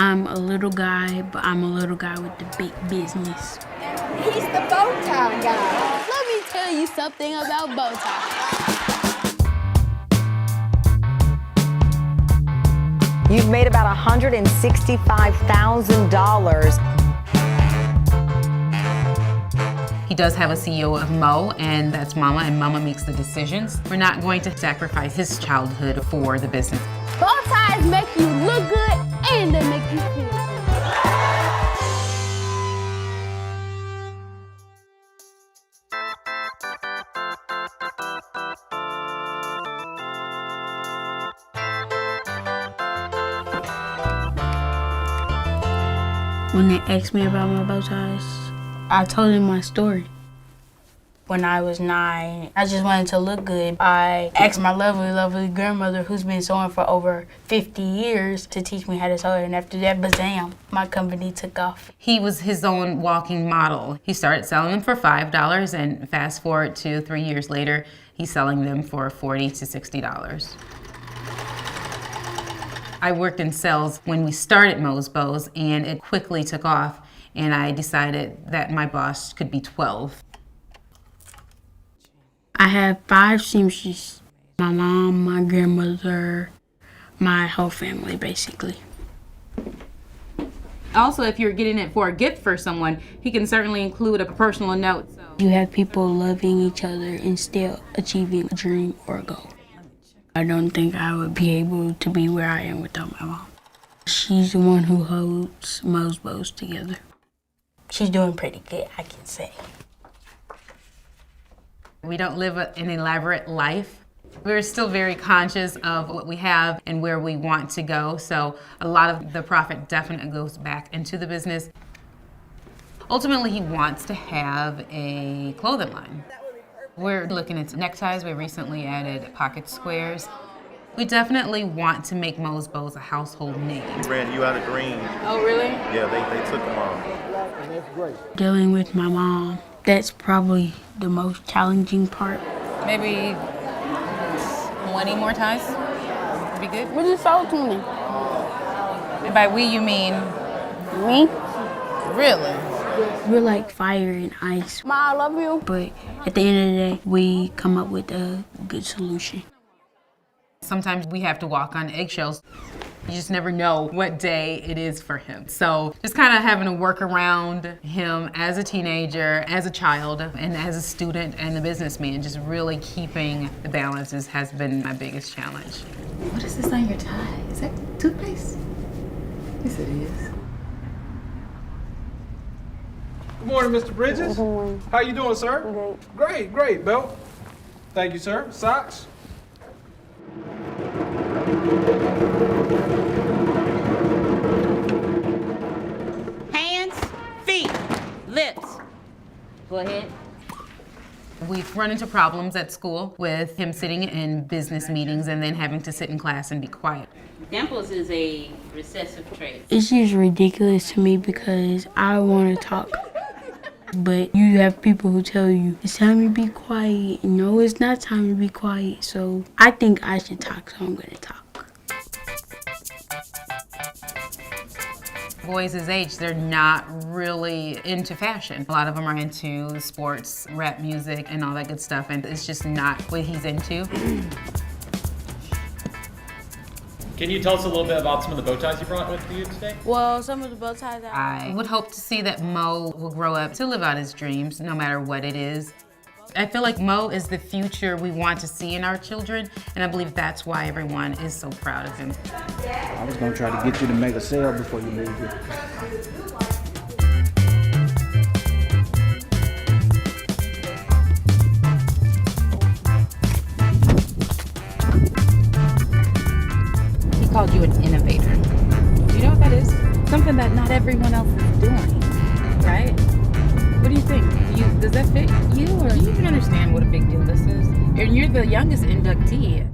I'm a little guy, but I'm a little guy with the big business. He's the bow tie guy. Let me tell you something about bow ties. You've made about $165,000. He does have a CEO of Mo, and that's Mama, and Mama makes the decisions. We're not going to sacrifice his childhood for the business. Bow ties make you look good and they make you feel good. When they asked me about my bow ties, I told them my story. When I was 9, I just wanted to look good. I asked my lovely, lovely grandmother, who's been sewing for over 50 years, to teach me how to sew. And after that, bazam, my company took off. He was his own walking model. He started selling them for $5, and fast forward to 3 years later, he's selling them for $40 to $60. I worked in sales when we started Mo's Bows, and it quickly took off, and I decided that my boss could be 12. I have 5 seamstresses. My mom, my grandmother, my whole family, basically. Also, if you're getting it for a gift for someone, he can certainly include a personal note. You have people loving each other and still achieving a dream or a goal. I don't think I would be able to be where I am without my mom. She's the one who holds Mo's Bows together. She's doing pretty good, I can say. We don't live an elaborate life. We're still very conscious of what we have and where we want to go, so a lot of the profit definitely goes back into the business. Ultimately, he wants to have a clothing line. We're looking into neckties. We recently added pocket squares. We definitely want to make Mo's Bows a household name. Ran you out of green. Oh, really? Yeah, they took them all. Dealing with my mom, that's probably the most challenging part. Maybe 20 more ties would be good. We just sold 20. And by we, you mean? Me? Really? We're like fire and ice, Ma, I love you. but at the end of the day, we come up with a good solution. Sometimes we have to walk on eggshells. You just never know what day it is for him. So just kind of having to work around him as a teenager, as a child, and as a student and a businessman, just really keeping the balances has been my biggest challenge. What is this on your tie? Is that toothpaste? Yes, it is. Good morning, Mr. Bridges. Good morning. How you doing, sir? Great. Great, Belt. Thank you, sir. Socks? Hands, feet, lips. Go ahead. We've run into problems at school with him sitting in business meetings and then having to sit in class and be quiet. Dimples is a recessive trait. It's just ridiculous to me because I want to talk, but you have people who tell you, it's time to be quiet. No, it's not time to be quiet. So I think I should talk, so I'm going to talk. Boys his age, they're not really into fashion. A lot of them are into sports, rap music, and all that good stuff, and it's just not what he's into. Can you tell us a little bit about some of the bow ties you brought with you today? Well, some of the bow ties I would hope to see that Mo will grow up to live out his dreams, no matter what it is. I feel like Mo is the future we want to see in our children, and I believe that's why everyone is so proud of him. I was gonna try to get you to make a sale before you leave here. He called you an innovator. Do you know what that is? Something that not everyone else is doing, right? What do you think? Does that fit you, or do you even understand what a big deal this is? And you're the youngest inductee.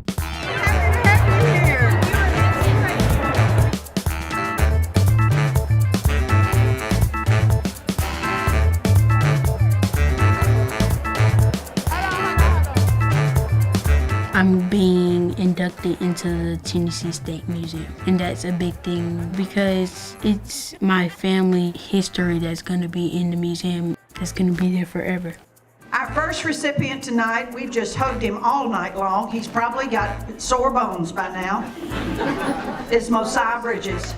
I'm being being inducted into the Tennessee State Museum. And that's a big thing because it's my family history that's gonna be in the museum, that's gonna be there forever. Our first recipient tonight, we've just hugged him all night long. He's probably got sore bones by now. It's Mosiah Bridges.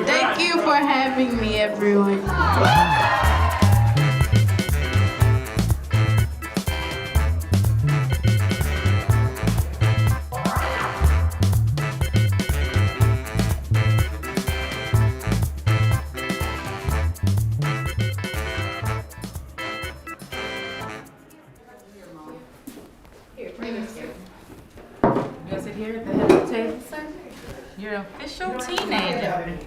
Thank you for having me, everyone. You sit here at the head of the table, sir? You're an official teenager.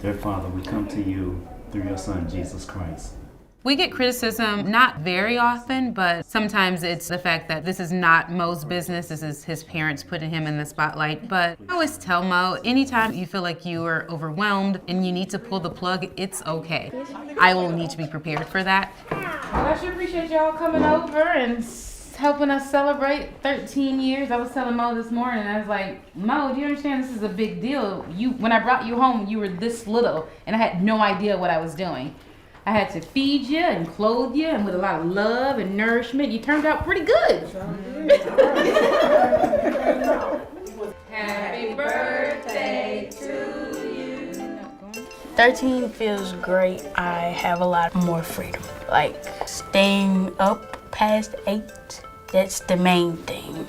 Dear Father, we come to you through your Son, Jesus Christ. We get criticism not very often, but sometimes it's the fact that this is not Mo's business. This is his parents putting him in the spotlight. But I always tell Mo, anytime you feel like you are overwhelmed and you need to pull the plug, it's okay. I will need to be prepared for that. Well, I sure appreciate y'all coming over and helping us celebrate 13 years. I was telling Mo this morning, I was like, Mo, do you understand this is a big deal? When I brought you home, you were this little, and I had no idea what I was doing. I had to feed you and clothe you, and with a lot of love and nourishment, you turned out pretty good. Happy birthday to you. 13 feels great. I have a lot more freedom. Like staying up past 8, that's the main thing.